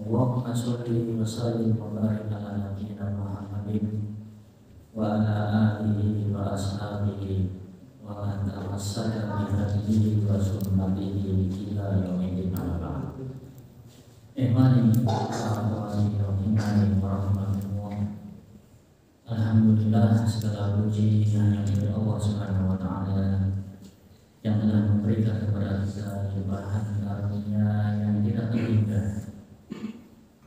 Allahumma sholli wa sallim wa barik ala nabiyyina Muhammadin wa ala alihi wa ashabihi wa man tamassaka bi hadihi wa sunnatihi ila yaumil qiyamah. Ihmani warahmatullah. Alhamdulillah, segala puji hanya milik Allah Subhanahu wa taala yang telah memberikan kepada kita limpahan karunia yang tidak terhingga.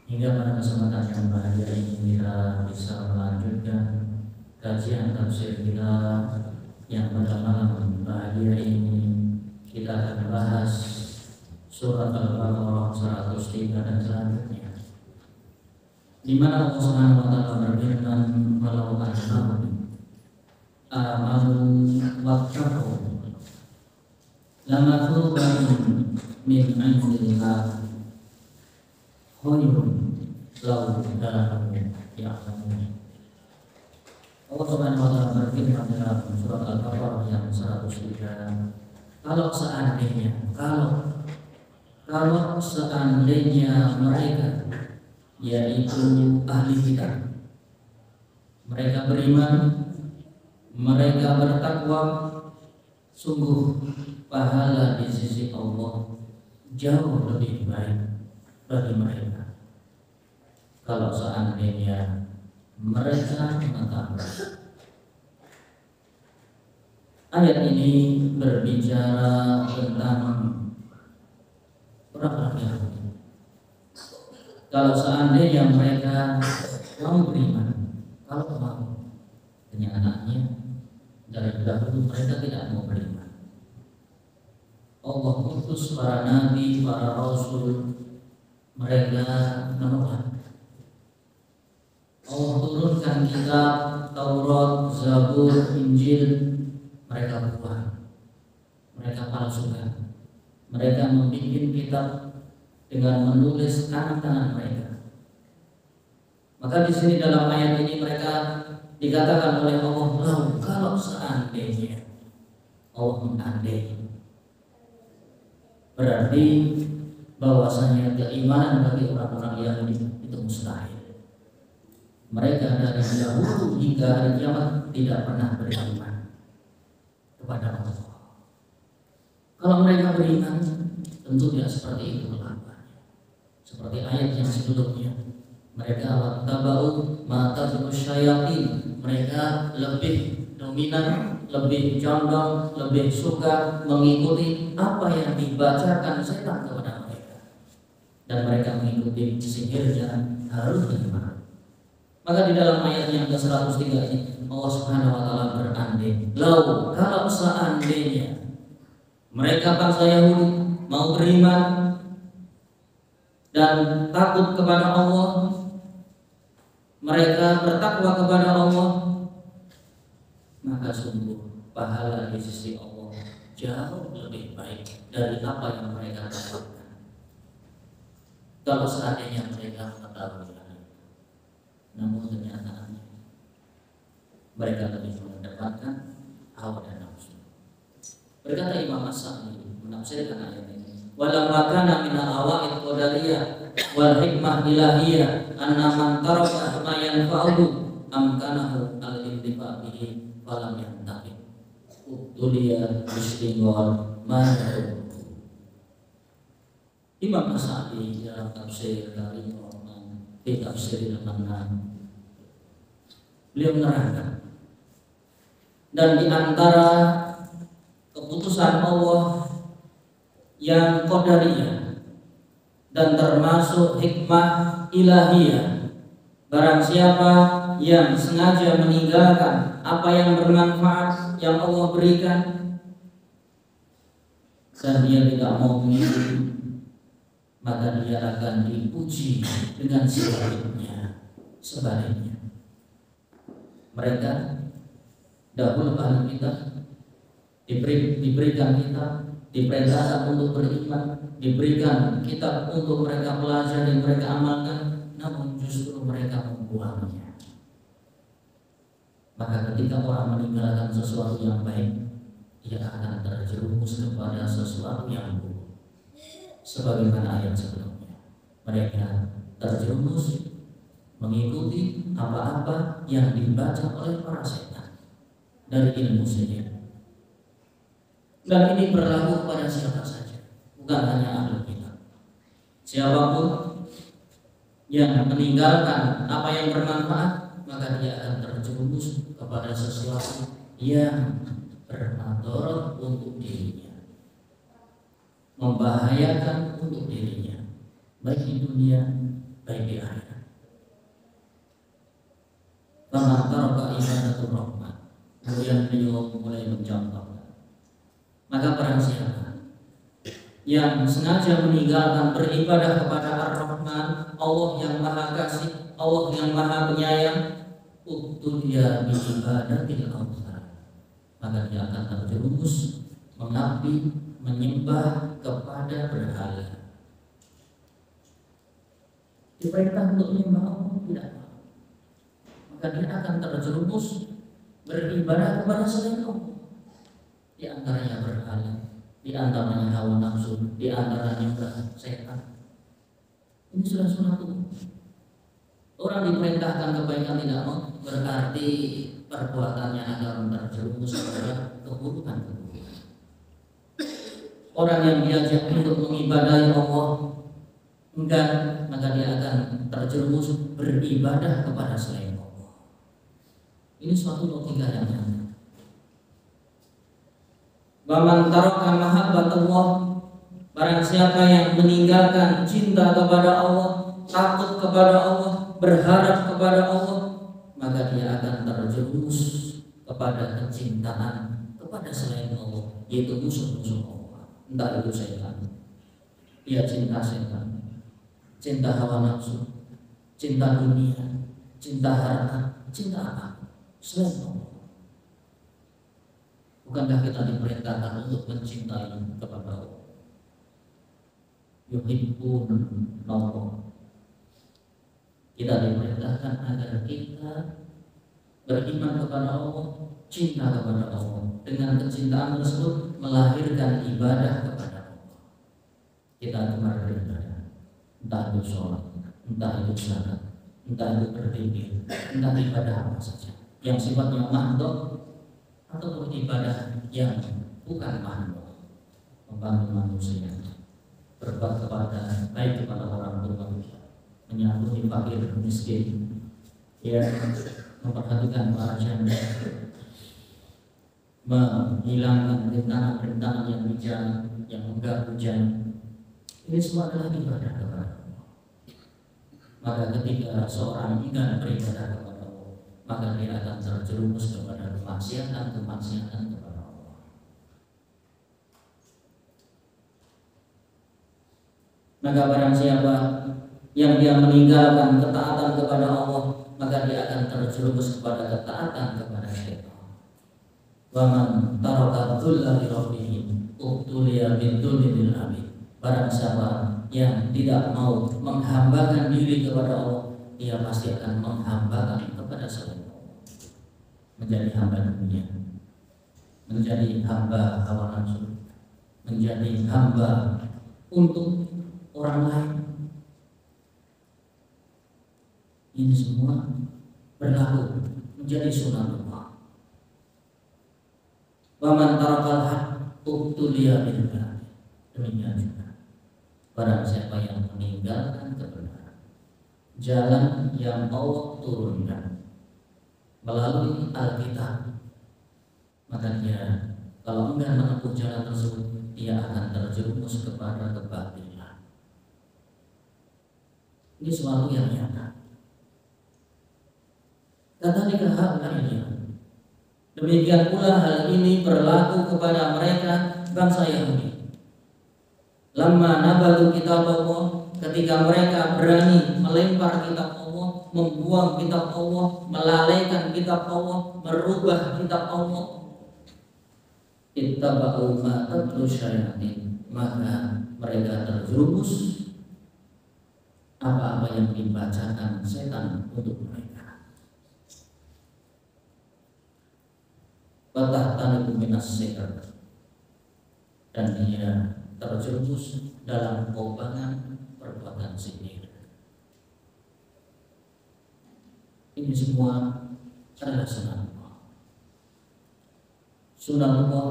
Hingga pada kesempatan yang bahagia ini kita bisa melanjutkan kajian tafsir kita yang pada malam bahagia ini kita akan bahas surat Al-Baqarah 103 dan selanjutnya, di mana Allah Subhanahu wa taala berfirman, "Walau anhum amanu wattaqu lamathubatun min 'indillah khairun law kanu ya'lamun." Allah Subhanahu wa taala berfirman dalam surat Al-Baqarah yang 103, kalau seandainya mereka, yaitu ahli kitab, mereka beriman, mereka bertakwa, sungguh pahala di sisi Allah jauh lebih baik bagi mereka kalau seandainya mereka mengetahui. Ayat ini berbicara tentang orang-orang Yahudi. Kalau seandainya mereka mau beriman, kalau mau, kenyataannya dari dahulu mereka tidak mau beriman. Allah utus para nabi, para rasul, mereka menolak. Allah turunkan kitab Taurat, Zabur, Injil, mereka buang, mereka palsukan, mereka membuat kitab dengan menulis tangan-tangan mereka. Maka di sini dalam ayat ini mereka dikatakan oleh Allah, kalau seandainya, Allah mengandai, berarti bahwasanya keimanan bagi orang-orang Yahudi itu mustahil. Mereka dari dahulu hingga hari kiamat tidak pernah beriman kepada Allah. Kalau mereka beriman, tentu tidak seperti itu kelakuannya. Seperti ayat yang sebelumnya, mereka wattaba'u ma tatlu syayatin, mereka lebih dominan, lebih condong, lebih suka mengikuti apa yang dibacakan setan kepada mereka, dan mereka mengikuti sihirnya Harut dan Marut. Maka di dalam ayat yang ke-103 ini Allah Subhanahu wa taala berandai, kalau seandainya mereka bangsa Yahudi mau beriman dan takut kepada Allah, mereka bertakwa kepada Allah, maka sungguh pahala di sisi Allah jauh lebih baik dari apa yang mereka dapatkan. Kalau seandainya mereka mengetahui, namun kenyataannya mereka lebih mendapatkan hawa dan nafsu. Berkata Imam As-Sa'di menafsirkan ayat ini, walamma kana min al-awa'id qadariyah wal hikmah ilahiyah anna man taraka ma yanfa'uhu amkanahu al-intifa bihi falam yantafi utuliya istinghal ma. Imam As-Sa'di dalam tafsir dari di tafsir Al-Manan, beliau menerangkan, dan di antara keputusan Allah yang qadariyah dan termasuk hikmah ilahiyah, barang siapa yang sengaja meninggalkan apa yang bermanfaat yang Allah berikan dan dia tidak mau mengikuti, maka dia akan dipuji dengan sebaliknya. Mereka dahulu ahli kitab diberikan kitab, diperintahkan untuk beriman, diberikan kitab untuk mereka pelajari, mereka amalkan, namun justru mereka membuangnya. Maka ketika orang meninggalkan sesuatu yang baik, ia akan terjerumus kepada sesuatu yang buruk. Sebagaimana ayat sebelumnya, mereka terjerumus mengikuti apa-apa yang dibaca oleh para setan dari ilmu sihir. Dan ini berlaku kepada siapa saja, bukan hanya ahli kitab. Siapapun yang meninggalkan apa yang bermanfaat, maka dia akan terjerumus kepada sesuatu yang bermanfaat untuk dirinya, membahayakan untuk dirinya, baik di dunia, baik di akhirat. Faman taraka ibadatul rahman. Kemudian beliau mulai mencontohkan. Maka barang siapa yang sengaja meninggalkan beribadah kepada Ar-Rahman, Allah yang Maha Kasih, Allah yang Maha Penyayang, ubtulia bi ibadatil awthan, maka dia akan terjerumus mengabdi, menyembah kepada berhala. Diperintah untuk menyembah Allah tidak, maka dia akan terjerumus beribadah kepada selain Allah. Di antaranya berhala, di antaranya hawa nafsu, di antaranya setan. Ini sudah sunatullah. Orang diperintahkan kebaikan tidak mau, berarti perbuatannya akan terjerumus kepada keburukan-keburukan. Orang yang diajak untuk mengibadahi Allah enggan, maka dia akan terjerumus beribadah kepada selain Allah. Ini suatu logika yang aneh. Waman taraka mahabbatullah, barang siapa yang meninggalkan cinta kepada Allah, takut kepada Allah, berharap kepada Allah, maka dia akan terjerumus kepada kecintaan kepada selain Allah, yaitu musuh-musuh Allah. Entah itu setan, dia cinta setan, cinta hawa nafsu, cinta dunia, cinta harta, cinta apa? Selain Allah. Bukankah kita diperintahkan untuk mencintai kepada Allah? Yuhibbun Allah. Kita diperintahkan agar kita beriman kepada Allah, cinta kepada Allah. Dengan kecintaan tersebut melahirkan ibadah kepada Allah. Kita gemar beribadah, entah itu sholat, entah itu zakat, entah itu berzikir, entah ibadah apa saja yang sifatnya makhluk atau ibadah yang bukan makhluk, membantu manusia, berbuat kepada baik kepada orang tua, menyambut fakir miskin, memperhatikan para janda, menghilangkan rintangan-rintangan yang bijak, yang mengganggu janda. Ini semua adalah ibadah kepada Allah. Maka ketika seorang enggan beribadah kepada Allah, maka dia akan terjerumus kepada kemaksiatan kepada Allah. Maka barang siapa yang dia meninggalkan ketaatan kepada Allah, maka dia akan terjerumus kepada ketaatan kepada syaitan. Wa man taraka dhulla li rabbih ubtuliya bidzulil abid. Barang siapa yang tidak mau menghambakan diri kepada Allah, dia pasti akan menghambakan kepada selain Allah. Menjadi hamba dunia, menjadi hamba hawa nafsu, menjadi hamba untuk orang lain. Ini semua berlaku menjadi sunatullah. Wa man tarakal haq ubtuliya bil batil. Demikian juga barang siapa yang meninggalkan kebenaran, jalan yang Allah turunkan melalui Alkitab, maka dia kalau enggan menempuh jalan tersebut, dia akan terjerumus kepada kebatilan. Ini sesuatu yang nyata. Kadzalika hal-halnya. Demikian pula hal ini berlaku kepada mereka bangsa Yahudi. Lamma nabadu kitab Allah, ketika mereka berani melempar kitab Allah, membuang kitab Allah, melalaikan kitab Allah, merubah kitab Allah, ittaba'u ma tatlu syayatin, maka mereka terjerumus apa-apa yang dibacakan setan untuk mereka. Fatahtaniku minas sihr, dan dia terjerumus dalam kobangan perbuatan sihir. Ini semua adalah sunatullah. Sunatullah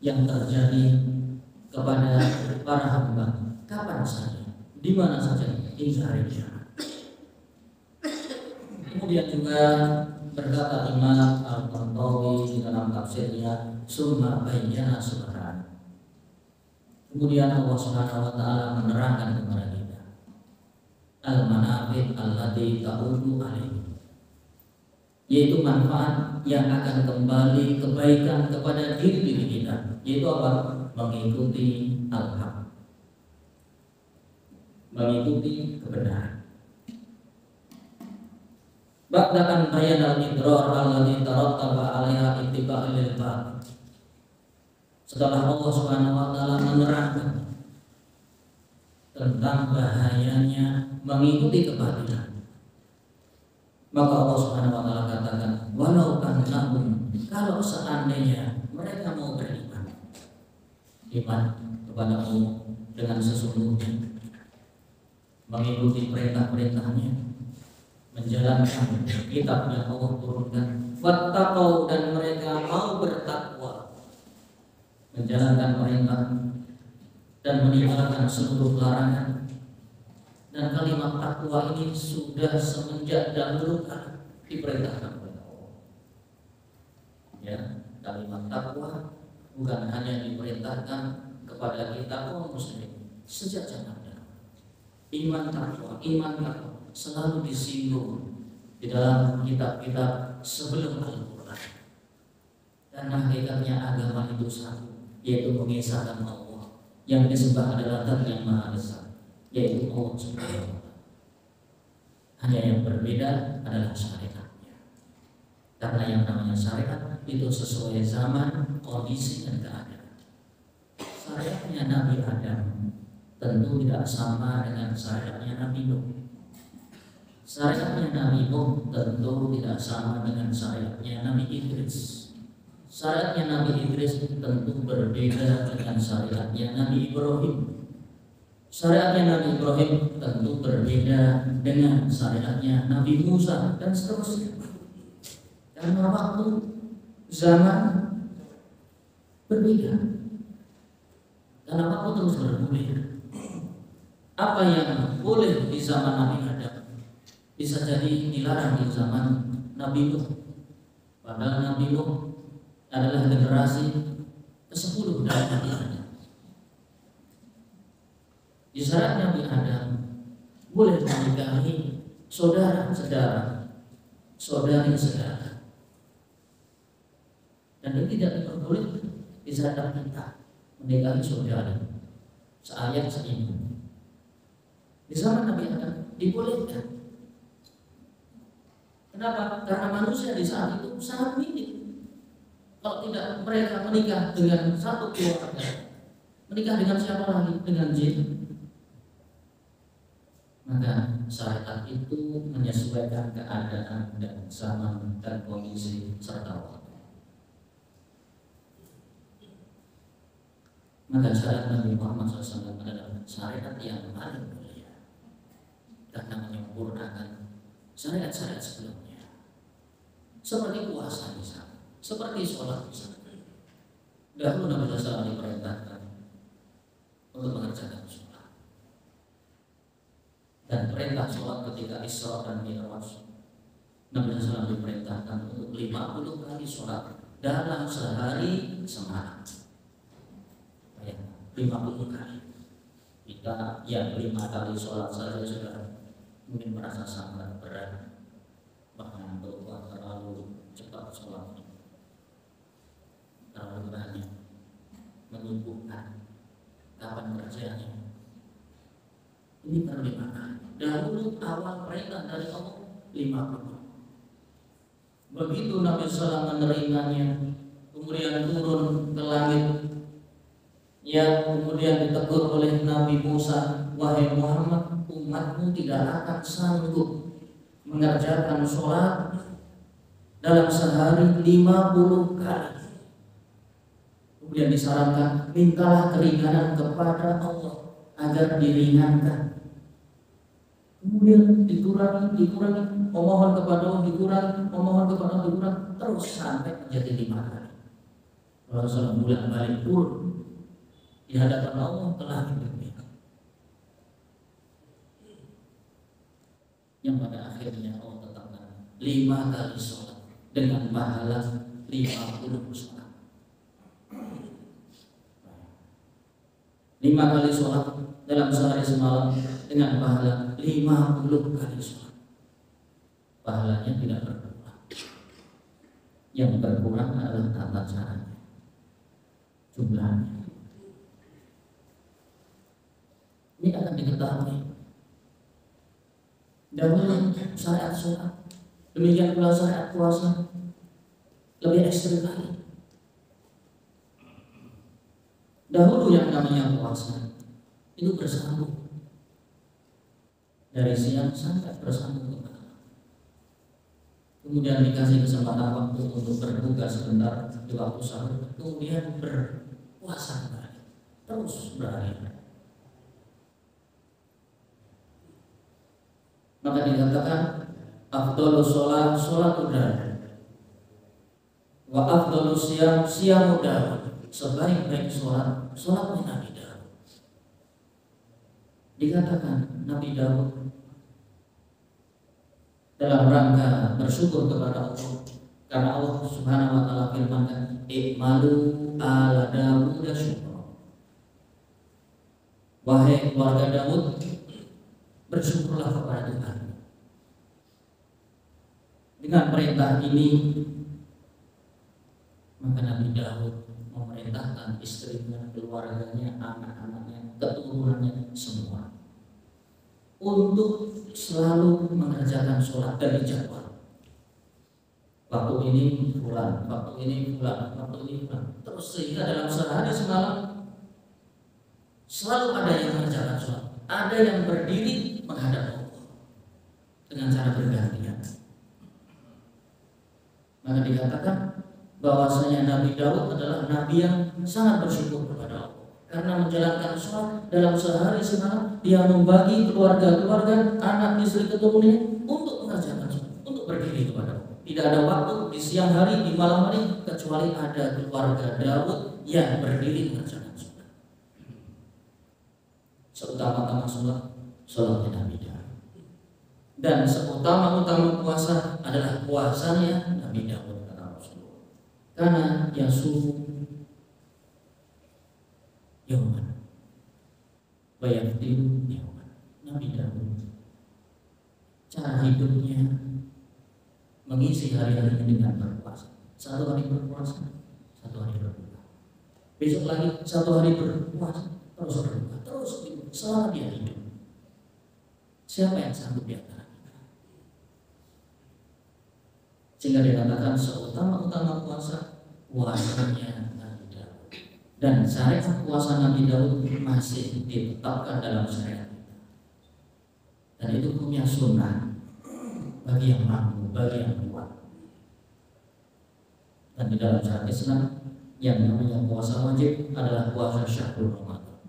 yang terjadi kepada para hamba kapan saja, di mana saja, hingga hari kiamat. Kemudian juga berkata Imam Al-Qurtubi di dalam tafsirnya, summa bayyana subhanahu. Kemudian Allah Subhanahu wa taala menerangkan kepada kita al-manafi' allati ta'udu alaihi, yaitu manfaat yang akan kembali kebaikan kepada diri kita, yaitu apa? Mengikuti al-haq, mengikuti kebenaran. Ba'dakan bayan al-idrar alladhi tarattaba 'alaiha ittiba'il lil batil. Setelah Allah Subhanahu wa taala menerangkan tentang bahayanya mengikuti kebatilan, maka Allah Subhanahu wa taala katakan, walau annahum, kalau seandainya mereka mau beriman, iman kepada Allah dengan sesungguhnya, mengikuti perintah-perintahnya, menjalankan kitab yang Allah turunkan, wattaqau, dan mereka mau bertakwa, menjalankan perintah dan meninggalkan seluruh larangan. Dan kalimat takwa ini sudah semenjak dahulu diperintahkan oleh Allah. Ya, kalimat takwa bukan hanya diperintahkan kepada kita kaum muslim sejak zaman dahulu. Iman takwa selalu disinggung di dalam kitab-kitab sebelum Al-Quran. Dan hakikatnya agama itu satu, yaitu mengesahkan Allah, yang disembah adalah Zat yang Maha Esa, yaitu Allah Subhanahu wa taala. Hanya yang berbeda adalah syariatnya. Karena yang namanya syariat itu sesuai zaman, kondisi, dan keadaan. Syariatnya Nabi Adam tentu tidak sama dengan syariatnya Nabi Nuh. Syariatnya Nabi Nuh tentu tidak sama dengan syariatnya Nabi Idris. Syariatnya Nabi Idris tentu berbeda dengan syariatnya Nabi Ibrahim. Syariatnya Nabi Ibrahim tentu berbeda dengan syariatnya Nabi Musa, dan seterusnya. Karena waktu, zaman berbeda. Karena waktu terus bergulir. Apa yang boleh di zaman Nabi Adam bisa jadi dilarang di zaman Nabi Nuh. Padahal Nabi Nuh adalah generasi ke-10 dari Nabi Adam. Di syarat Nabi Adam boleh menikahi saudara-saudara, saudari-saudara, dan ini tidak diperbolehkan di syarat kita menikahi saudara seayah seibu. Di zaman Nabi Adam dibolehkan. Kenapa? Karena manusia di saat itu sangat minim. Kalau tidak mereka menikah dengan satu keluarga, menikah dengan siapa lagi? Dengan jin. Maka syariat itu menyesuaikan keadaan dan zaman dan kondisi serta waktu. Maka syariat Nabi Muhammad SAW adalah syariat yang paling mulia karena menyempurnakan syariat-syariat sebelumnya. Seperti puasa misalnya, seperti sholat misalnya. Dahulu Nabi SAW diperintahkan untuk mengerjakan sholat. Dan perintah sholat ketika Isra dan Mi'raj, Nabi SAW diperintahkan untuk 50 kali sholat dalam sehari semalam. 50 kali. Kita yang 5 kali sholat saja sudah mungkin merasa sangat berat, bahkan terlalu cepat sholatnya, terlalu banyak, menumpukkan kapan kerjanya. Ini perlu dimakan. Dahulu awal perintah dari Allah 50. Begitu Nabi SAW menerimanya, kemudian turun ke langit, ya, kemudian ditegur oleh Nabi Musa, wahai Muhammad, umatmu tidak akan sanggup mengerjakan sholat dalam sehari 50 kali. Kemudian disarankan, mintalah keringanan kepada Allah agar diringankan. kemudian dikurangi, memohon kepada Allah dikurangi, memohon kepada Allah dikurangi, terus sampai menjadi 5 kali. Rasulullah bulan balik turun di hadapan Allah telah hidupnya, yang pada akhirnya Allah tetapkan 5 kali sholat dengan pahala 50 sholat. 5 kali sholat dalam sehari semalam dengan pahala 50 kali sholat. Pahalanya tidak berkurang. Yang berkurang adalah tata caranya, jumlahnya. Ini akan diketahui. Dahulu syariat sholat, demikian pula syariat puasa lebih ekstrim lagi. Dahulu yang namanya puasa itu bersambung dari siang sampai bersambung ke malam. Kemudian dikasih kesempatan waktu untuk berbuka sebentar di waktu sahur, kemudian berpuasa kembali, terus berhari-hari. Maka dikatakan afdhalus sholat sholatu Daud, wa afdhalus siyam siyamu Daud. Sebaik-baik sholat sholatnya Nabi Daud. Dikatakan Nabi Daud dalam rangka bersyukur kepada Allah, karena Allah Subhanahu wa taala firmankan, "I'malu ala Daud syukra." Wahai keluarga Daud, bersyukurlah kepada Tuhan. Dengan perintah ini, maka Nabi Daud memerintahkan istrinya, keluarganya, anak-anaknya, keturunannya semua untuk selalu mengerjakan sholat dari jadwal. Waktu ini fulan, waktu ini fulan, waktu ini fulan. Terus sehingga dalam sehari semalam selalu ada yang mengerjakan sholat, ada yang berdiri menghadap Allah dengan cara bergantian. Maka dikatakan bahwasanya Nabi Daud adalah nabi yang sangat bersyukur kepada Allah karena menjalankan sholat dalam sehari semalam. Dia membagi keluarga-keluarga, anak, istri, keturunannya untuk mengerjakan sholat, untuk berdiri kepada Allah. Tidak ada waktu di siang hari, di malam hari, kecuali ada keluarga Daud yang berdiri mengerjakan sholat. Seutama-utama sholatnya Nabi Daud. Dan seutama-utama puasa adalah puasanya Nabi Daud, kata Rasulullah. Karena yasumu yauman wa yaftiru yauman. Nabi Daud cara hidupnya mengisi hari-harinya dengan berpuasa. Satu hari berpuasa, satu hari berbuka. Besok lagi satu hari berpuasa, terus berbuka, terus selama dia hidup. Siapa yang sanggup di antara kita? Sehingga dikatakan seutama-utama puasa, puasanya Nabi Daud. Dan syariat puasa Nabi Daud masih ditetapkan dalam syariat kita. Dan itu hukumnya sunnah bagi yang mampu, bagi yang kuat. Dan di dalam syariat Islam yang namanya puasa wajib adalah puasa syahrul Ramadan.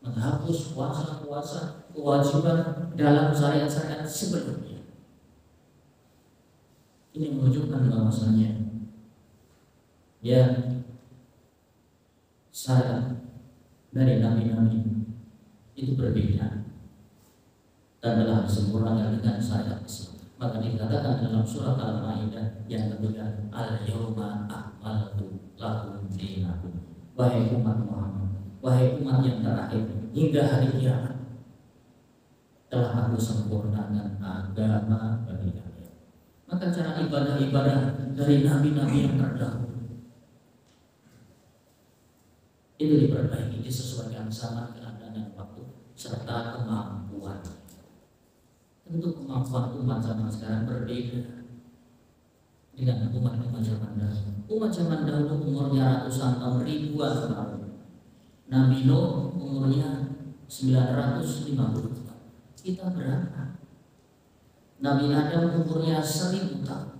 Menghapus puasa-puasa kewajiban dalam syariat-syariat sebelumnya. Ini menunjukkan bahwasanya ya syariat dari nabi-nabi itu berbeda dan telah disempurnakan dengan syariat Islam. Maka dikatakan dalam surat Al-Maidah yang ketiga, al-yawma akmaltu lakum dinakum. Wahai umat Muhammad, wahai umat yang terakhir hingga hari kiamat, telah aku sempurnakan agama bagi kalian. Maka cara ibadah-ibadah dari nabi-nabi yang terdahulu itu diperbaiki, disesuaikan sama keadaan dan waktu serta kemampuan. Tentu kemampuan umat zaman sekarang berbeda dengan umat zaman dahulu. Umat zaman dahulu umurnya ratusan tahun, ribuan tahun. Nabi Nuh umurnya 950 tahun. Kita berapa? Nabi Adam umurnya 1000 tahun.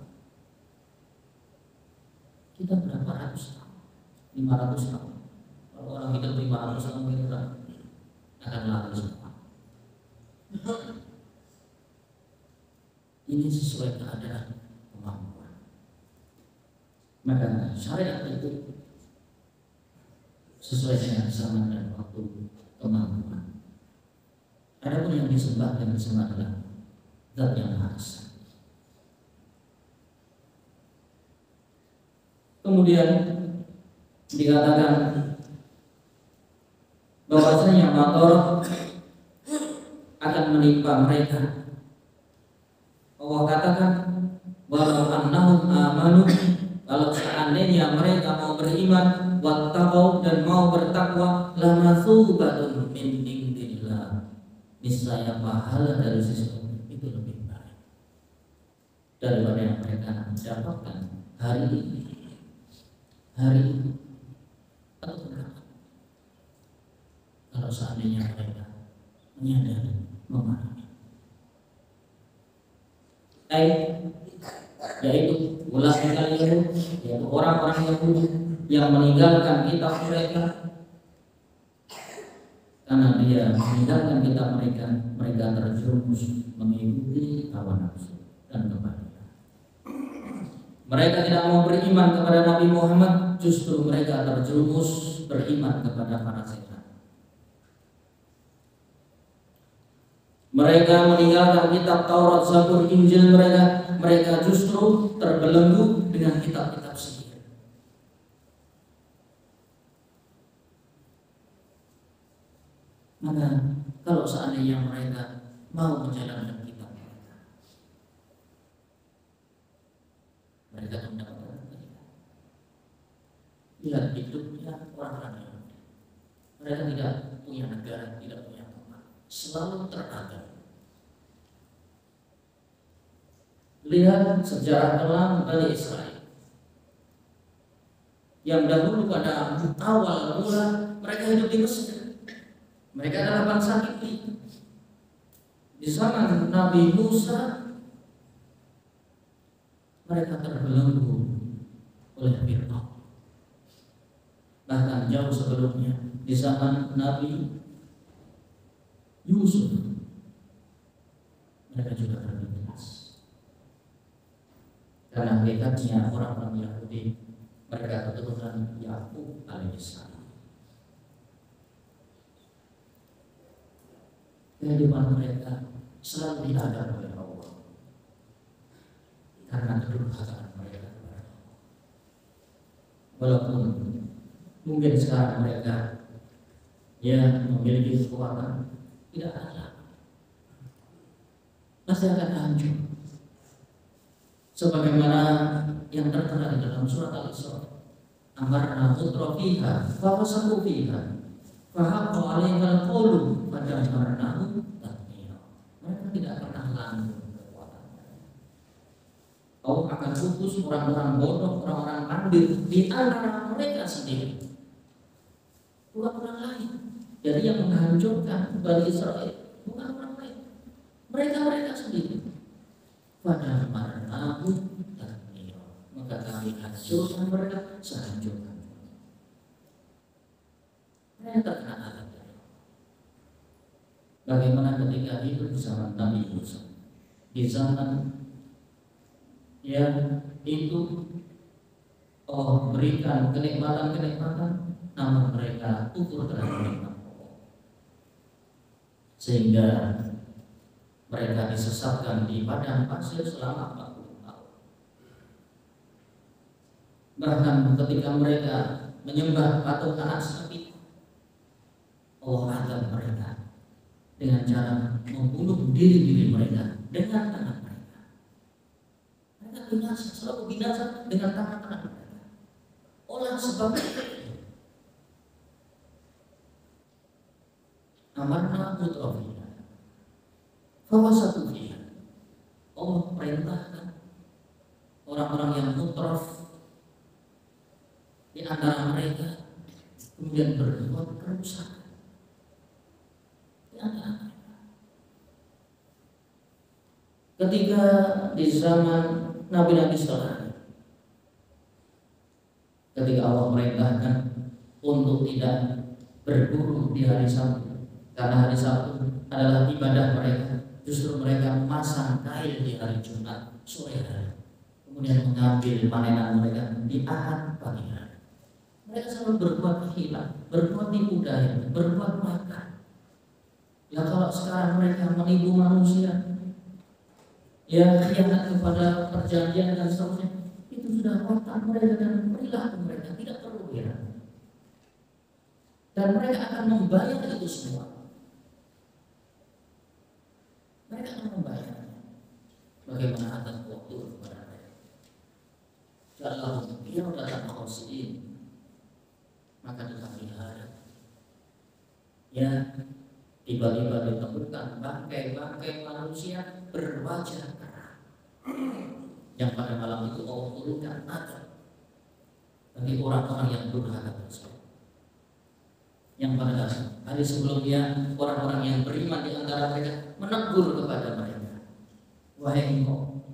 Kita berapa ratus tahun? 500 tahun. Kalau orang hidup 500 tahun kita akan lalu semua. ini sesuai keadaan kemampuan. Maka syariat itu sesuai dengan zaman dan waktu kemampuan. Adapun yang disembah adalah Zat yang Maha Esa. Kemudian dikatakan bahwasanya mator akan menimpa mereka. Allah katakan walau annahum amanu, kalau seandainya mereka mau beriman, wattaqau, dan mau bertakwa, lamatsubatun min indillah, niscaya pahala dari sisi Allah itu lebih baik daripada yang mereka dapatkan hari ini. Atau berapa? Kalau seandainya mereka menyadari, memahami, yaitu ulama kalian, yaitu orang-orang Yahudi yang meninggalkan kitab mereka, karena dia meninggalkan kitab mereka terjerumus mengikuti hawa nafsu dan kebaikan. Mereka tidak mau beriman kepada Nabi Muhammad, justru mereka terjerumus beriman kepada para setan. Mereka meninggalkan kitab Taurat, Zabur, Injil mereka justru terbelenggu dengan kitab-kitab sihir. Maka kalau seandainya mereka mau menjalankan kitab mereka mendapatkan keadilan. Lihat hidupnya orang-orang Yahudi. Mereka tidak punya negara, tidak punya tempat, selalu teragam. Lihat sejarah kelam Bani Israel. Yang dahulu pada awal mula mereka hidup di Mesir. Mereka adalah bangsa Kipti. Di zaman Nabi Musa mereka terbelenggu oleh Fir'aun. Bahkan jauh sebelumnya di zaman Nabi Yusuf mereka juga terlindas. Karena hakikatnya orang-orang Yahudi mereka keturunan Yakub alaihissalam. Kehidupan mereka selalu diadab oleh Allah karena kedurhakaan mereka. Walaupun mungkin sekarang mereka memiliki kekuatan, tidak ada, pasti akan hancur. Sebagaimana yang tertera di dalam surat Al-Isra, amarna mutrafiha fawasaqu fiha fahaqqa 'alaihal qawlu fadammarnahu tadmira. Mereka tidak pernah langgeng kekuatan mereka. Allah akan putus orang-orang bodoh, orang-orang pandir di antara mereka sendiri, bukan orang lain. Jadi yang menghancurkan Bani Israel bukan orang lain, mereka sendiri. Fadammarnahu tadmira, maka kami hancurkan mereka sehancurkan. Mereka terkena azab. Bagaimana ketika hidup zaman Nabi Musa, di zaman yang itu Allah berikan kenikmatan, namun mereka kufur terhadap nikmat Allah, sehingga mereka disesatkan di padang pasir selama 40 tahun. Bahkan ketika mereka menyembah patung anak sapi, Allah azab mereka dengan cara membunuh diri mereka dengan tangan mereka. Mereka binasa, selalu binasa dengan tangan mereka. Oleh sebab itu, amarna mutrafiha fawasaqu fiha. Allah perintahkan orang-orang yang mutraf di antara mereka kemudian berbuat kerusakan di antara mereka. Ketika di zaman Nabi-Nabi setelahnya, ketika Allah merintahkan untuk tidak berburu di hari Sabtu, karena hari Sabtu adalah ibadah mereka, justru mereka memasang kail di hari Jumat sore hari, kemudian mengambil panenan mereka di Ahad pagi hari. Mereka selalu berbuat hilang, berbuat tipu daya, berbuat makar. Ya kalau sekarang mereka menipu manusia, ya khianat kepada perjanjian dan seterusnya, itu sudah watak mereka dan perilaku mereka, tidak perlu ya. Dan mereka akan membayar itu semua. Mereka akan membayar. Bagaimana akan waktu kepada mereka? Kalau dia datang khosiin, maka di hari hari, ya tiba-tiba ditemukan bangkai-bangkai manusia berwajah merah, yang pada malam itu Allah turunkan azab bagi orang-orang yang durhaka tersebut. Yang pada hari sebelumnya orang-orang yang beriman di antara mereka menegur kepada mereka, wahai engkau,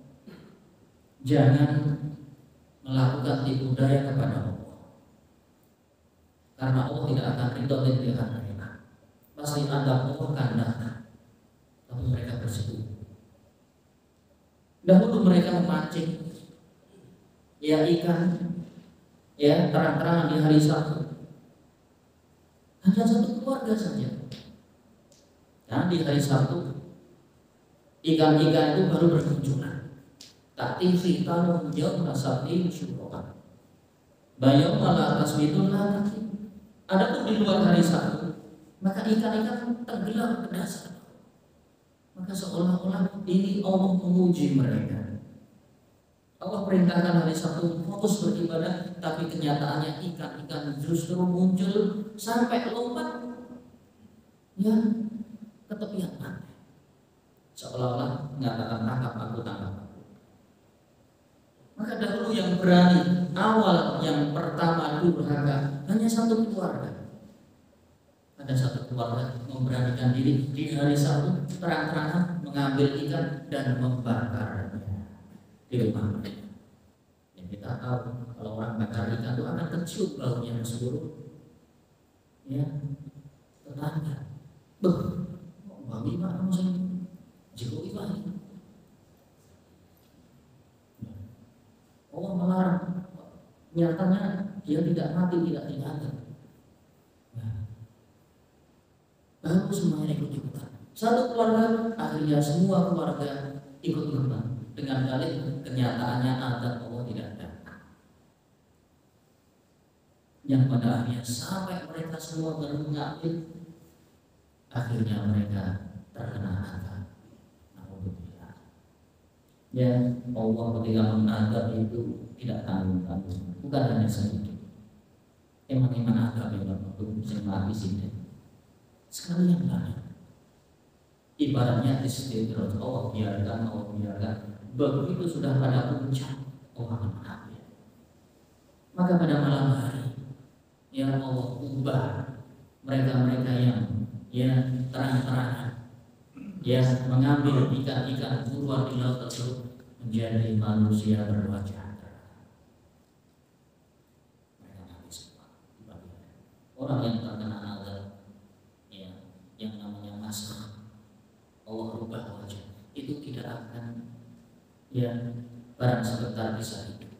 jangan melakukan tipu daya kepada Allah, karena Allah tidak akan ridho dengan mereka. Pasti ada Allah akan datang, tapi mereka bersekutu. Dahulu mereka memancing ya ikan, ya terang-terangan di hari Sabtu. Hanya satu keluarga saja. Dan di hari Sabtu ikan-ikan itu baru bermunculan. Tapi fitanu yawma sabti syukuran. Bayam malah tasbitun lagi. Adapun di luar hari Sabtu, maka ikan-ikan tenggelam ke dasar. Maka seolah-olah ini Allah menguji mereka. Allah perintahkan hari Sabtu fokus beribadah, tapi kenyataannya ikan-ikan justru muncul sampai lompat ya ke tepian pantai, seolah-olah menyatakan tangkap aku. Maka dahulu yang berani, awal yang pertama durhaka hanya satu keluarga. Ada satu keluarga memberanikan diri di hari Sabtu terang-terangan mengambil ikan dan membakarnya di rumah mereka. Yang kita tahu kalau orang bakar ikan itu akan kecium baunya ke seluruh ya tetangga. Wangi pak kamu sih jauh pak. Allah melarang, nyatanya dia tidak mati, tidak diangkat. Baru semuanya ikut-ikutan. Satu keluarga, akhirnya semua keluarga ikut-ikutan. Dengan dalih kenyataannya azab Allah tidak ada. Yang pada akhirnya sampai mereka semua baru mengambil, akhirnya mereka terkena azab. Alhamdulillah. Ya Allah ketika menazab itu tidak tanggung-tanggung, bukan hanya sedikit. Emang azab yang waktu saya mati sini sekalian banyak. Ibaratnya istighfar Allah biarkan. Begitu sudah pada puncak Allah akan mengambil. Maka pada malam hari ya Allah ubah mereka yang ya terang-terangan ya mengambil ikan-ikan buruan di laut tersebut menjadi manusia berwajah merah. Mereka mati semua. Orang yang terkena azab ya yang namanya masa Allah rubah wajah itu tidak akan ya barang sebentar bisa hidup.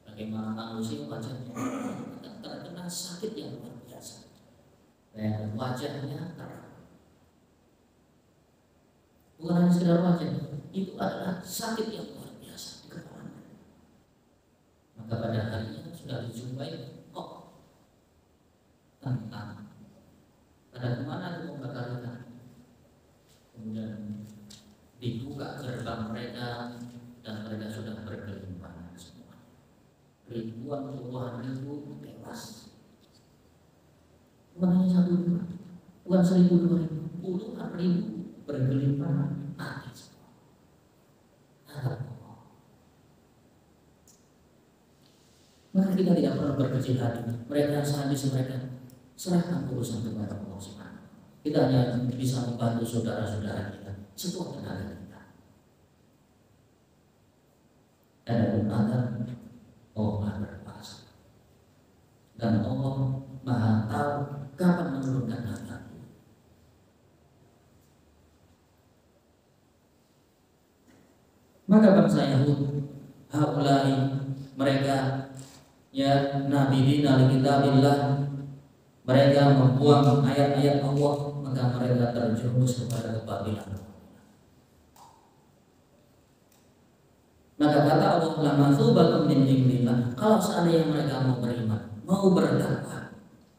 Bagaimana manusia wajahnya terkena sakit yang luar biasa, dan wajahnya terang. Bukan hanya sekedar wajah, itu adalah sakit yang luar biasa di kepala. Maka pada harinya sudah dijumpai tentang pada kemana itu membakar ikan. Kemudian dibuka gerbang mereka dan mereka sudah bergelimpangan semua. Ribuan puluhan ribu tewas. Bukan hanya satu dua, bukan 1.000 2.000, puluhan ribu bergelimpangan mati semua. Maka kita tidak perlu berkecil hati. Mereka sehabis mereka serahkan urusan kepada Allah Subhanahu. Kita hanya bisa membantu saudara-saudara kita sekuat tenaga kita. Ada azab, Allah Maha berkuasa dan Allah Maha tahu kapan menurunkan azab. Maka bangsa Yahud, haulai, mereka ya nabiyina li kitabillah, mereka membuang ayat-ayat Allah, maka mereka terjerumus kepada kebatilan. Maka kata Allah, lamatsubatun min indillah, kalau seandainya mereka mau beriman, mau berdakwah,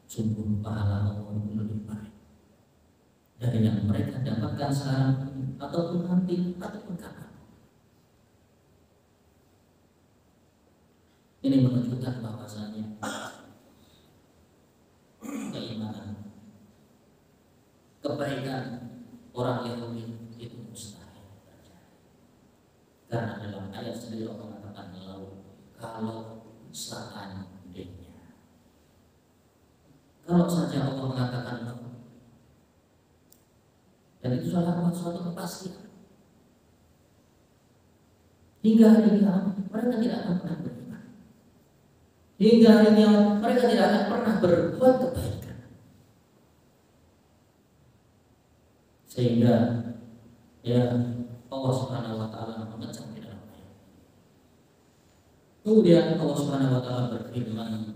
sungguh pahala Allah lebih baik dari yang mereka dapatkan sekarang ataupun nanti ataupun kapan. Ini menunjukkan bahwasanya keimanan, kebaikan orang Yahudi itu mustahil terjadi. Karena dalam ayat sendiri Allah mengatakan kalau seandainya, kalau saja Allah mengatakan dan itu adalah suatu kepastian. Hingga hari kiamat mereka tidak akan pernah beriman. Hingga hari kiamat mereka tidak akan pernah berbuat kebaikan. Sehingga ya Allah Subhanahu wa taala mengecam di dalam ayat. Kemudian Allah Subhanahu wa taala berfirman,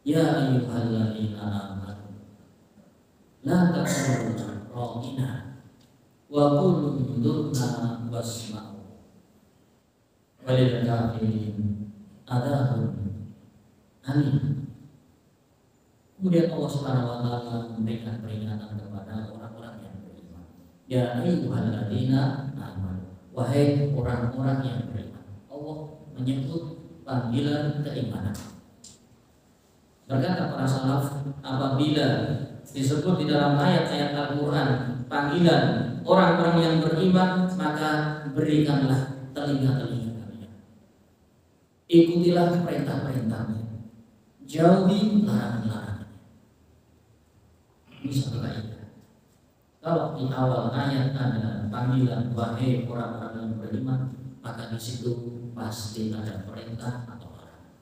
ya ayyuhalladzina amanu la taqulu ra'ina wa qulu dzurna wasma'u walil kafirin adzabun alim. Kemudian Allah Subhanahu wa taala memberikan peringatan kepada orang-orang yang beriman. Ya ayyuhalladzina amanu, wahai orang-orang yang beriman. Allah menyebut panggilan keimanan. Berkata para salaf, apabila disebut di dalam ayat-ayat Al-Quran panggilan orang-orang yang beriman, maka berikanlah telinga-telinga kalian. Ikutilah perintah-perintahnya, jauhi larangan-larangannya. Ini satu kaidah. Kalau di awal ayat ada panggilan wahai orang-orang yang beriman, maka di situ pasti ada perintah atau larangan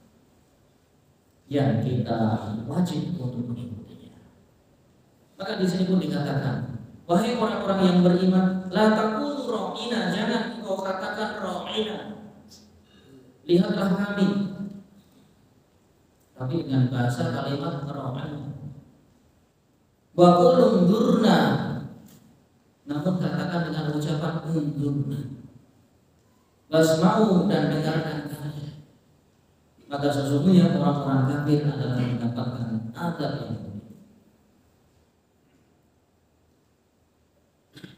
yang kita wajib untuk mengikutinya. Maka di sini pun dikatakan, wahai orang-orang yang beriman, la taqulu ra'ina, jangan engkau katakan ra'ina, lihatlah kami, tapi dengan bahasa kalimat ra'ina. Wa qul unzurna, namun katakan dengan ucapan unzurna. Wasma'u, dan dengarkan kami. Maka sesungguhnya orang-orang kafir adalah mendapatkan azab yang pedih.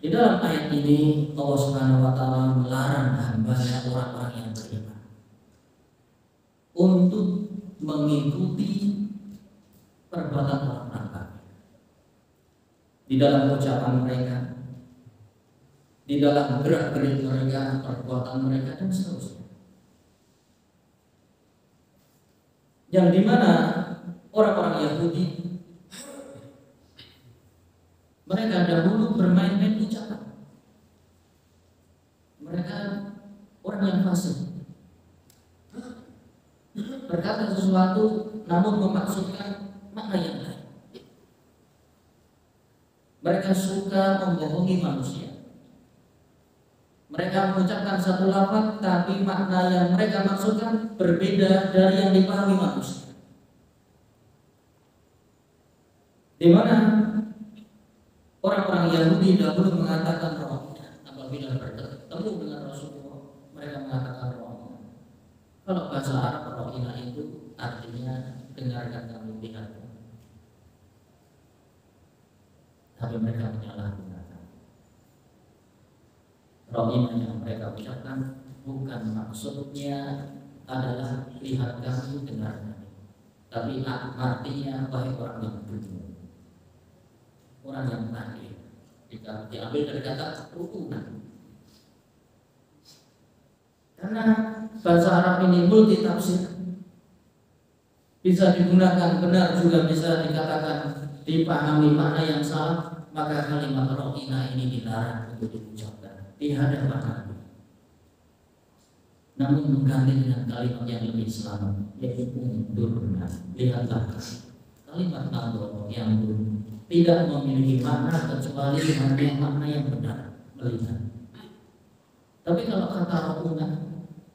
Di dalam ayat ini Allah Subhanahu wa taala melarang hamba-Nya orang-orang yang beriman untuk mengikuti perbuatan orang-orang kafir di dalam ucapan mereka, di dalam gerak-gerik mereka, perbuatan mereka, dan seterusnya. Yang dimana orang-orang Yahudi mereka dahulu bermain-main ucapan. Mereka orang yang fasik, berkata sesuatu namun memaksudkan makna yang lain. Mereka suka membohongi manusia. Mereka mengucapkan satu lafaz, tapi makna yang mereka maksudkan berbeda dari yang dipahami manusia. Di mana orang-orang Yahudi dahulu mengatakan rohnya apabila bertemu dengan Rasulullah, mereka mengatakan rohnya. Kalau bahasa Arab rohnya itu artinya dengarkan kami, lihat. Tapi mereka menyalahgunakan. Rohina yang mereka ucapkan bukan maksudnya adalah lihat kami, dengar kami, tapi artinya wahai orang yang beriman, orang yang tadi jika diambil dari kata rukunan. Karena bahasa Arab ini multi tafsir, bisa digunakan benar juga bisa dikatakan dipahami makna yang salah, maka kalimat rohina ini dilarang untuk diucapkan di hadapan Nabi. Namun mengganti dengan kalimat yang lebih selamat, yaitu unzurna, lihatlah. Kalimat Allah yang tidak memiliki makna kecuali hanya makna yang benar, melihat. Tapi kalau kata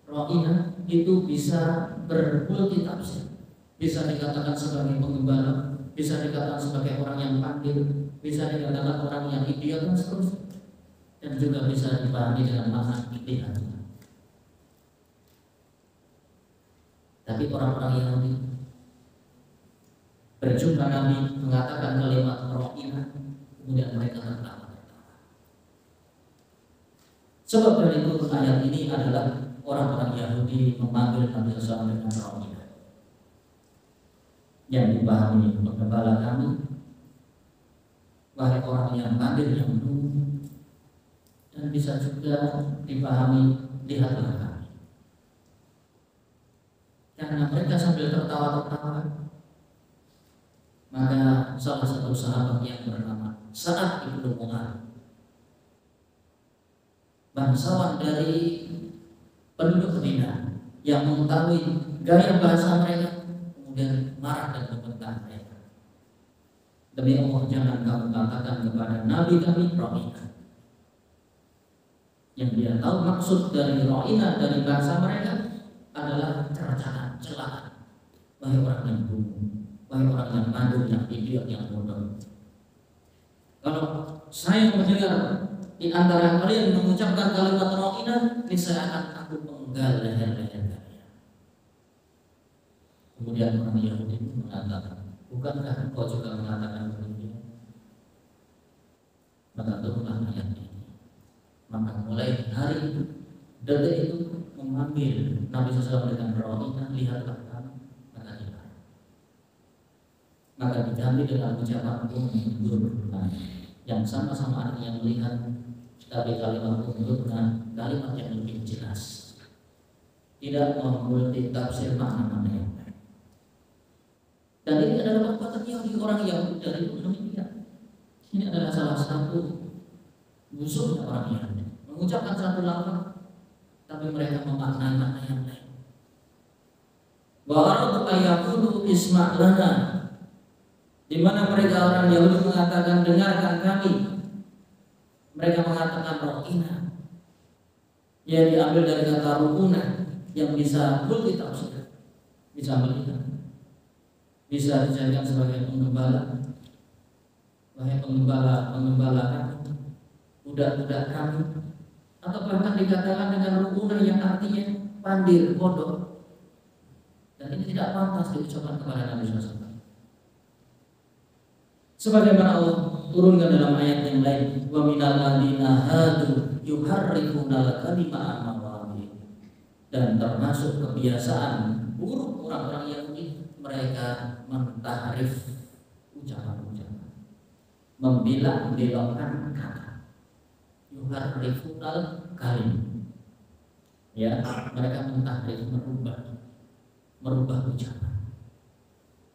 ro'ina itu bisa bermulti tafsir. Bisa dikatakan sebagai penggembala, bisa dikatakan sebagai orang yang pandai, bisa dikatakan orang yang idiot dan seterusnya. Dan juga bisa dipahami dengan makna ijtihad. Tapi orang-orang Yahudi berjumpa Nabi mengatakan kalimat ro'ina, kemudian mereka tertawa. Sebab dari itu ayat ini adalah orang-orang Yahudi memanggil Nabi SAW dengan ro'ina, yang dipahami penggembala kami, wahai orang yang pandai yang menunggu, dan bisa juga dipahami lihatlah kami. Karena mereka sambil tertawa-tertawa, maka salah satu sahabat yang bernama Sa'ad ibnu Mu'adz, bangsawan dari penduduk Madinah yang mengetahui gaya bahasa mereka, kemudian marah dan membentak mereka. Demi Allah, jangan kamu katakan kepada Nabi kami ro'ina. Yang dia tahu maksud dari ro'ina dari bahasa mereka adalah cercaan, celaan. Wahai orang yang bodoh, wahai orang yang mandul, yang idiot, yang bodoh. Kalau saya mendengar di antara kalian mengucapkan kalimat ro'ina, niscaya akan aku penggal leher-leher kalian. Kemudian orang Yahudi mengatakan, bukankah engkau juga mengatakan demikian? Maka turunlah ayat ini. Maka mulai hari itu, detik itu memanggil Nabi SAW dengan ro'ina, lihatlah kami, maka dilarang. Maka diganti dengan ucapan undur, yang sama-sama artinya melihat, tapi kalimat undur dengan kalimat yang lebih jelas, tidak memulti tafsir makna-makna yang lain. Dan ini adalah perbuatan Yahudi, orang Yahudi dari dulu demikian. Ini adalah salah satu musuhnya orang Yahudi, mengucapkan satu lafaz tapi mereka memaknai makna yang lain. Wa aradu ayyaqulu isma' lana, di mana mereka orang Yahudi mengatakan dengarkan kami, mereka mengatakan ro'ina, yang diambil dari kata ru'una, yang bisa multi tafsir, bisa melihat, bisa dijadikan sebagai penggembala. Wahai penggembala kami, budak-budak kami, atau bahkan dikatakan dengan ru'una yang artinya pandir, bodoh. Dan ini tidak pantas diucapkan kepada Nabi SAW. Sebagaimana Allah turunkan dalam ayat yang lain, wa minal ladina hadu yuharrifunal kalima an mawadhi'i, dan termasuk kebiasaan buruk orang-orang Yahudi, mereka mentahrif ucapan-ucapan, membilang-bilangkan kata. Yuharrifunal kalim, ya, mereka mentahrif, merubah ucapan.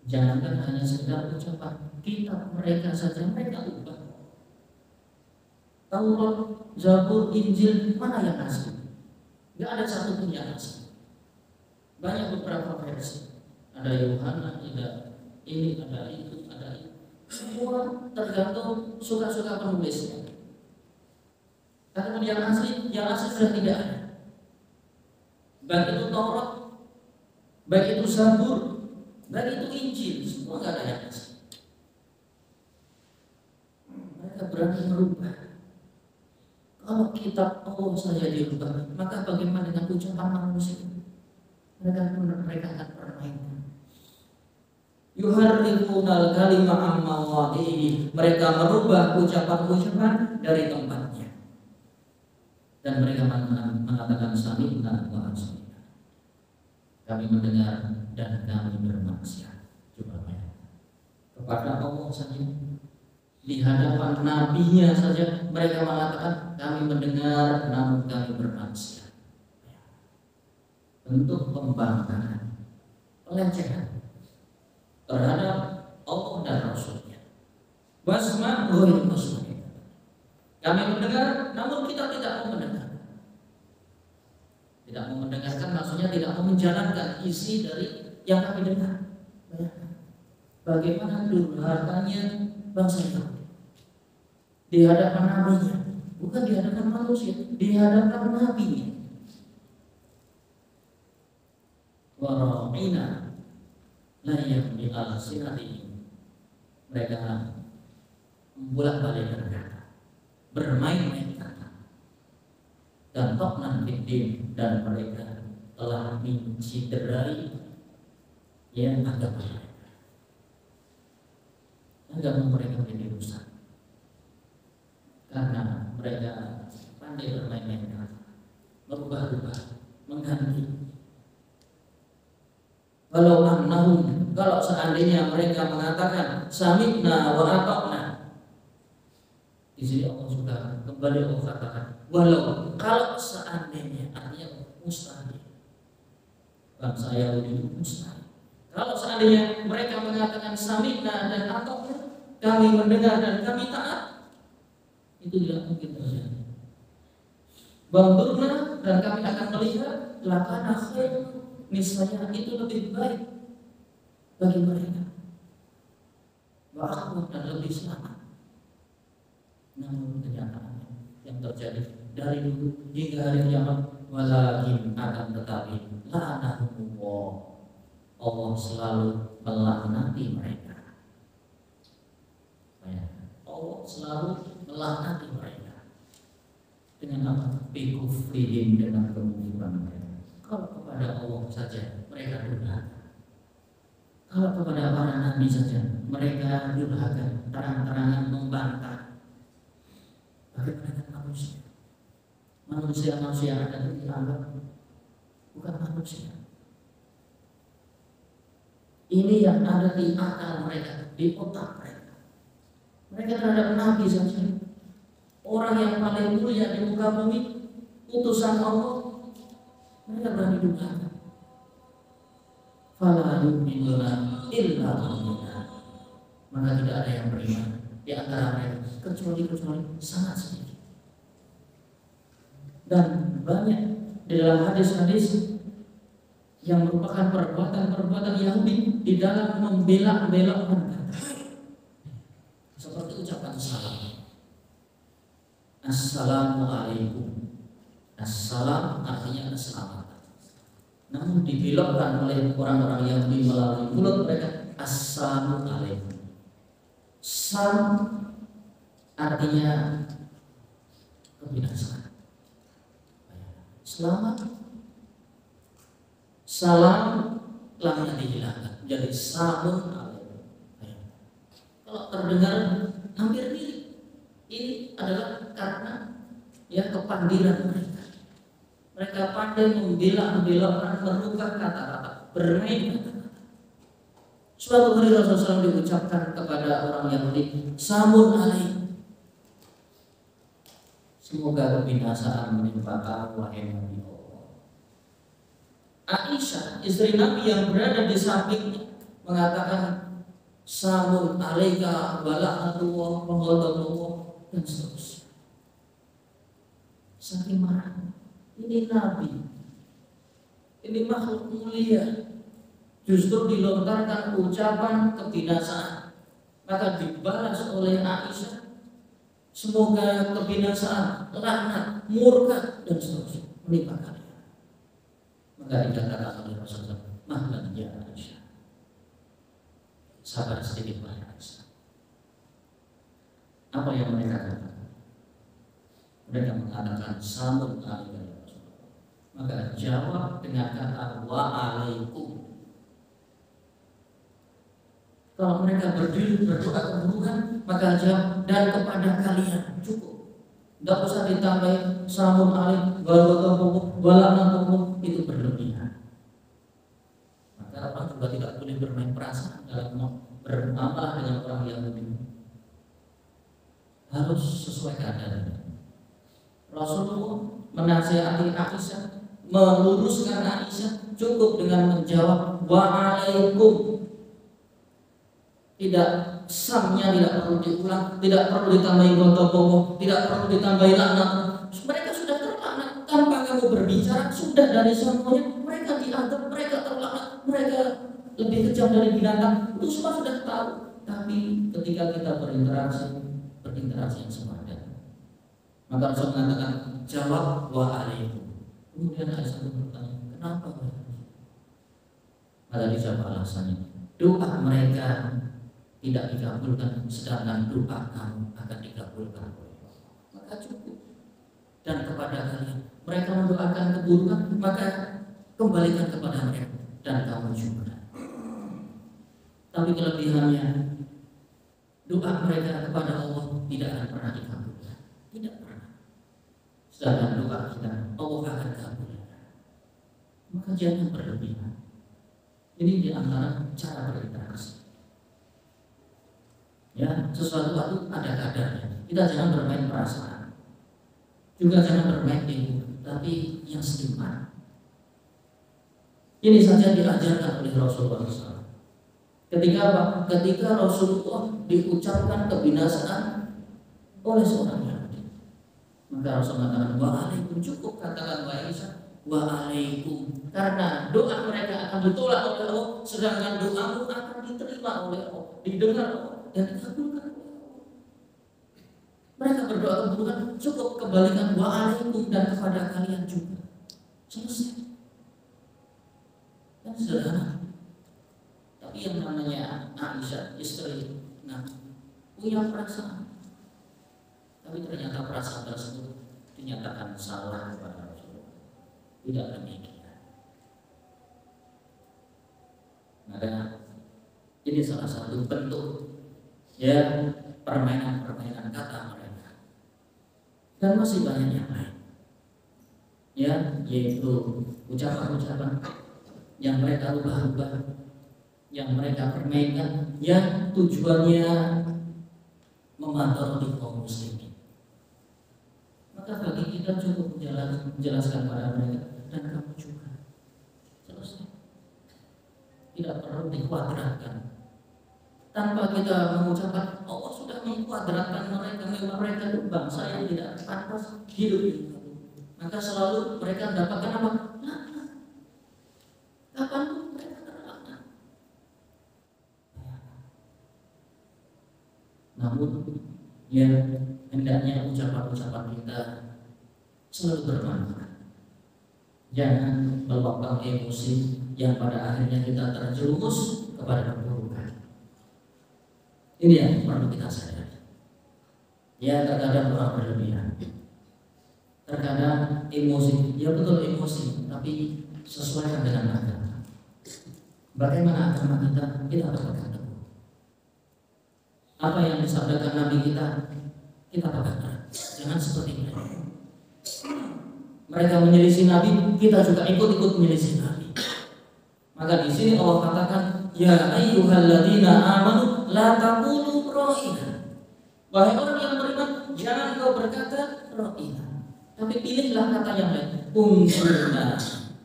Jangankan hanya sekedar ucapan, kitab mereka saja mereka ubah. Taurat, Zabur, Injil, mana yang asli? Tidak ada satu pun yang asli. Banyak beberapa versi. Ada Yohanes, ada ini, ada itu, ada itu. Semua tergantung suka-suka penulisnya. Kalau yang asli sudah tidak ada. Baik itu Taurat, baik itu Zabur, baik itu Injil, semua tidak ada yang asli. Mereka berani merubah. Kalau kitab Allah saja dirubah, maka bagaimana dengan ucapan manusia? Mereka akan permainkan. Yuharrifunal kalima an mawadhi'i, mereka merubah ucapan-ucapan dari tempatnya. Dan mereka mengatakan sami'na wa ata'na, kami mendengar dan kami bermaksiat. Coba bayangkan, kepada Allah saja, di hadapan nabinya saja mereka mengatakan kami mendengar namun kami bermaksiat. Bentuk pembangkangan, pelecehan terhadap Allah dan Rasulnya. Wasma ghairu masmu'in, kami mendengar namun kita tidak mau mendengar. Tidak mau mendengarkan maksudnya tidak mau menjalankan isi dari yang kami dengar. Bagaimana durhakanya bangsa Yahudi di hadapan nabinya, bukan di hadapan manusia, di hadapan Nabi. Wara'ina layam bi al-sinatihim, mereka membolak-balikkan kata, bermain-main kata, dan toknan fiddin, dan mereka telah menciderai yang agama mereka menjadi rusak karena mereka pandai bermain-main kata, berubah-ubah, mengganti. Kalau seandainya mereka mengatakan sami'na wa ata'na, di sini Allah sudah kembali Allah katakan kalau seandainya, artinya mustahil. Bangsa Yahudi mustahil. Kalau seandainya mereka mengatakan sami'na dan ata'na, kami mendengar dan kami taat, itu tidak mungkin terjadi. Banturna, dan kami akan melihat, lakana khair, niscaya itu lebih baik bagi mereka, wa'akhwat, dan lebih selamat. Namun kenyataannya yang terjadi dari dulu hingga hari kiamat, walakin, akan tetapi, la'anahumullah, Allah selalu melaknati mereka. Allah selalu melaknati mereka. Dengan apa? Bikufrihim, dengan kemudian mereka. Kalau kepada Allah saja mereka durhaka, kalau kepada para nabi saja mereka durhaka, terang-terangan membantah. Bagaimana manusia ada di alam bukan manusia. Ini yang ada di akal mereka, di otak mereka. Mereka terhadap nabi saja, orang yang paling mulia di muka bumi, utusan Allah, mereka berani durhaka. Fala yu'minuna illa qalila, maka tidak ada yang beriman di antara mereka kecuali sangat sedikit. Dan banyak di dalam hadis-hadis yang merupakan perbuatan Yahudi di dalam membelak-belakkan kata, seperti ucapan salam, assalamualaikum. Assalam artinya keselamatan, namun dibelokkan oleh orang-orang Yahudi melalui mulut mereka, assalamualaikum. Sam artinya kebinasaan, selamat. Salam lamanya dihilangkan jadi samun alaikum. Kalau terdengar hampir mirip, ini adalah karena kepandiran mereka. Mereka pandai membelak-belakkan, merubah kata-kata, bermain kata-kata. Suatu hari Rasulullah SAW diucapkan kepada orang Yahudi, samun alaih, semoga kebinasaan menimpa kamu wahai Nabi Allah. Aisyah, istri Nabi yang berada di sampingnya, mengatakan samun alaika wala'atullah wa ghadabullah, dan seterusnya. Saking marah. Ini Nabi, ini makhluk mulia, justru dilontarkan ucapan kebinasaan, maka dibalas oleh Aisyah, semoga kebinasaan, laknat, murka, dan seterusnya menimpa kalian. Maka dikatakan oleh Rasulullah, mahlan ya Aisyah, sabar sedikit wahai Aisyah. Apa yang mereka katakan? Mereka mengatakan samun alaikum. Maka jawab dengan kata wa'alaikum. Kalau mereka berdiri berdoa keburukan, maka jawab dan kepada kalian, cukup. Tidak usah ditambah samun alaikum, wala'natukum, itu berlebihan. Maka orang juga tidak boleh bermain perasaan dalam bermuamalah dengan orang Yahudi. Harus sesuai kadarnya. Rasulullah menasihati Aisyah, meluruskan Aisyah, cukup dengan menjawab wa'alaikum. Tidak, samnya tidak perlu diulang, tidak perlu ditambahi gotobomo, tidak perlu ditambahi laknat. Mereka sudah terlaknat tanpa kamu berbicara, sudah dari semuanya mereka dianggap, mereka terlaknat, mereka lebih kejam dari binatang. Itu semua sudah tahu. Tapi ketika kita berinteraksi yang sepadan, Maka Rasul mengatakan, jawab wa alaikum. Kemudian Aisyah bertanya, kenapa? Maka dijawab alasannya, doa mereka tidak dikabulkan, sedangkan doa kamu akan dikabulkan oleh Allah. Maka cukup. Dan kepada kalian, mereka mendoakan keburukan, maka kembalikan kepada mereka dan kamu juga. Tapi kelebihannya, doa mereka kepada Allah tidak akan pernah dikabulkan, tidak pernah. Sedangkan doa kita Allah akan kabulkan. Maka jangan berlebihan. Ini di antara cara berinteraksi. Ya, sesuatu itu ada kadarnya. Kita jangan bermain perasaan, juga jangan bermain ego, tapi yang seimbang. Ini saja diajarkan oleh Rasulullah SAW. Ketika apa? Ketika Rasulullah diucapkan kebinasaan oleh seorang Yahudi, maka Rasulullah mengatakan, waalaikum, cukup katakan wa Aisyah, waalaikum, karena doa mereka akan ditolak oleh Allah, sedangkan doamu akan diterima oleh Allah, didengar Allah dan dikabulkan oleh Allah. Mereka berdoa keburukan, cukup kembalikan waalaikum dan kepada kalian juga. Selesai. Kan sederhana. Tapi yang namanya Aisyah, istri Nabi, punya perasaan. Tapi ternyata perasaan tersebut dinyatakan salah kepada Rasulullah. Tidak demikian. Maka ini salah satu bentuk ya permainan-permainan kata mereka. Dan masih banyak yang lain. Ya, yaitu ucapan-ucapan yang mereka rubah-rubah, yang mereka permainkan, yang tujuannya memantau kaum muslimin. Maka bagi kita cukup menjelaskan pada mereka, dan kamu juga. Selesai. Tidak perlu dikuadratkan. Tanpa kita mengucapkan, Allah sudah mengkuadratkan mereka itu bangsa yang tidak pantas hidup di muka bumi. Maka selalu mereka mendapatkan apa? Laknat. Kapanpun mereka terlaknat. Namun, ya hendaknya ucapan-ucapan kita selalu bermanfaat. Jangan meluapkan emosi yang pada akhirnya kita terjerumus kepada keburukan. Ini yang perlu kita sadari. Ya, terkadang orang berlebihan, terkadang emosi, ya betul emosi, tapi sesuaikan dengan agama. Bagaimana agama kita berpegang teguh. Apa yang disabdakan Nabi kita pegang. Jangan seperti mereka. Mereka menyelisih Nabi, kita juga ikut menyelisih Nabi. Maka di sini Allah katakan, ya ayyuhalladzina amanu la taqulu ra'ina. Wahai orang yang beriman, jangan kau berkata ra'ina, tapi pilihlah kata yang lain, unzurna.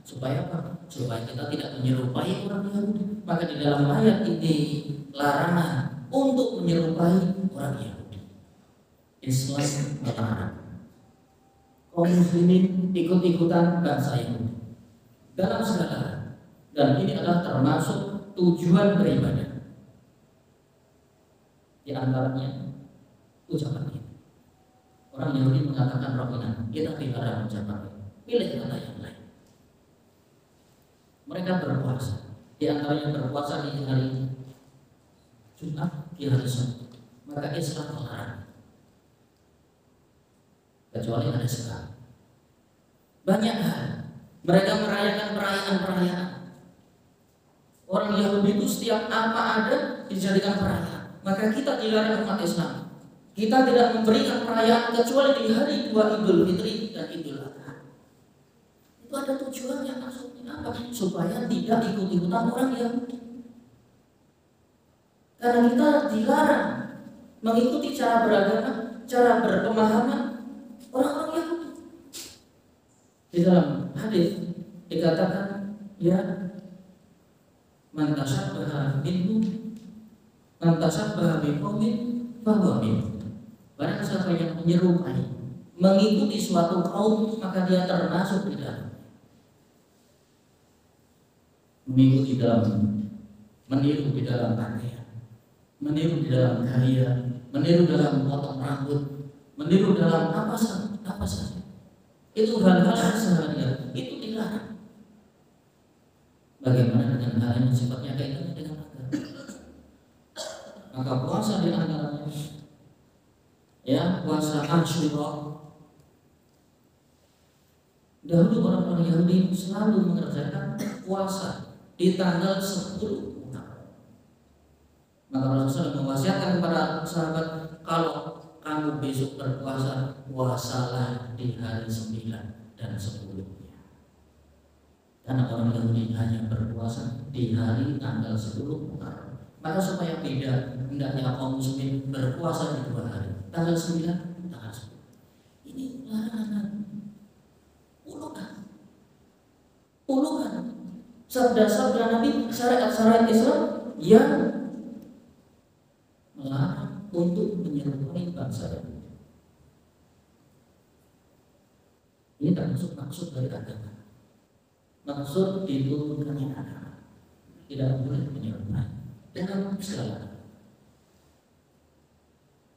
Supaya apa? Supaya kita tidak menyerupai orang Yahudi. Maka di dalam ayat ini larangan untuk menyerupai orang Yahudi. Islam melarang kaum muslimin ikut-ikutan bangsa Yahudi dalam segala hal. Dan ini adalah termasuk tujuan beribadah. Di antaranya ucapan ini. Orang Yahudi mengatakan Rabbana, kita dilarang ucapan ini. Pilih kata yang lain. Mereka berpuasa. Di antaranya berpuasa di hari Jumat, di hari Sabtu. Maka Islam melarang. Kecuali ada sekali. Banyak hal. Mereka merayakan perayaan-perayaan. Orang Yahudi itu setiap apa ada dijadikan perayaan. Maka kita dilarang umat Islam. Kita tidak memberikan perayaan kecuali di hari dua Idul Fitri dan Idul Adha. Itu ada tujuannya, maksudnya apa? Supaya tidak ikut-ikutan orang Yahudi. Karena kita dilarang mengikuti cara beragama, cara berpemahaman orang-orang Yahudi. Di dalam hadis dikatakan, ya, man tashabbaha minhum, man tashabbaha biqaumin fahuwa minhum. Barang siapa yang menyerupai, mengikuti suatu kaum, maka dia termasuk di dalam. Mengikuti dalam, meniru di dalam pakaian, meniru di dalam gaya, meniru dalam potong rambut, meniru dalam apa saja. Itu hal-hal sehari-hari, itu dilarang. Bagaimana dengan hal yang sifatnya kaitannya dengan agama? Maka puasa di antaranya, ya, puasa Asyura. Dahulu orang-orang Yahudi selalu mengerjakan puasa di tanggal 10 Muharram. Maka Rasulullah mewasiatkan kepada sahabat, kalau kamu besok berpuasa, puasalah di hari 9 dan 10-nya. Karena orang Yahudi hanya berpuasa di hari tanggal 10 Muharram. Maka supaya beda, hendaknya kaum muslimin berpuasa di 2 hari, tanggal 9, tanggal 10. Ini larangan. Puluhan sabda-sabda Nabi, syariat-syariat Islam yang melarang untuk menyerupai bangsa Yahudi. Ini termasuk maksud dari agama. Maksud diturunkannya agama. Tidak boleh menyerupai dengan segala.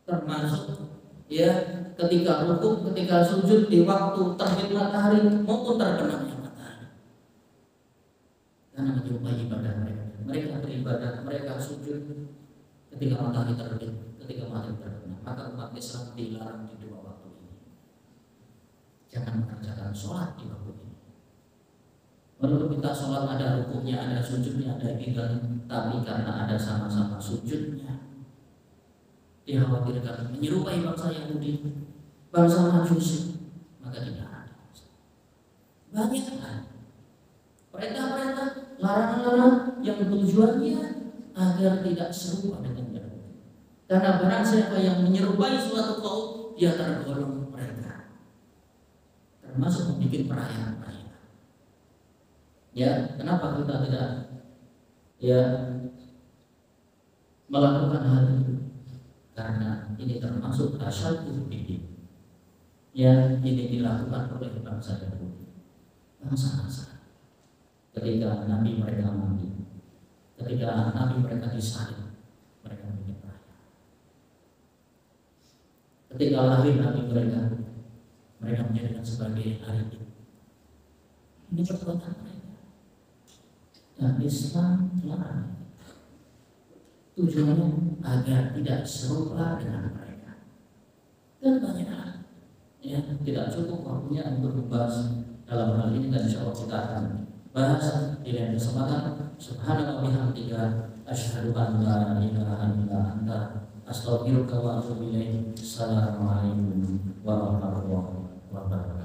Termasuk ya ketika rukuk, ketika sujud di waktu terbit matahari maupun terbenamnya matahari. Karena menyerupai ibadah mereka. Mereka beribadah, mereka sujud ketika matahari terbit, ketika matahari terbenam. Maka umat Islam dilarang di 2 waktu ini. Jangan mengerjakan sholat di waktu ini. Walaupun kita sholat ada rukuknya, ada sujudnya, ada ibadah, tapi karena ada sama-sama sujudnya, dikhawatirkan menyerupai bangsa Yahudi, bangsa Majusi, maka tidak ada. Banyak perintah-perintah, larangan-larangan yang tujuannya agar tidak serupa dengan Yahudi. Karena barang siapa yang menyerupai suatu kaum, dia tergolong mereka, termasuk membuat perayaan-perayaan. Ya, kenapa kita tidak ya melakukan hal itu? Karena ini termasuk tasyadduq bihi. Ya, ini dilakukan oleh bangsa Yahudi, bangsa Nasrani. Ketika Nabi mereka mati, ketika Nabi mereka disalib, mereka bikin perayaan. Ketika lahir Nabi mereka menjadikan sebagai hari itu. Ini perbuatan mereka. Dan Islam melarang. Tujuannya agar tidak serupa dengan mereka. Dan banyak hal, ya, tidak cukup waktunya untuk membahas dalam hal ini, dan insya Allah kita akan bahas di lain kesempatan. Subhanallah bihamdika, asyhadu an la ilaha illa anta, astaghfiruka wa atubu ilaik. Assalamualaikum warahmatullahi wabarakatuh.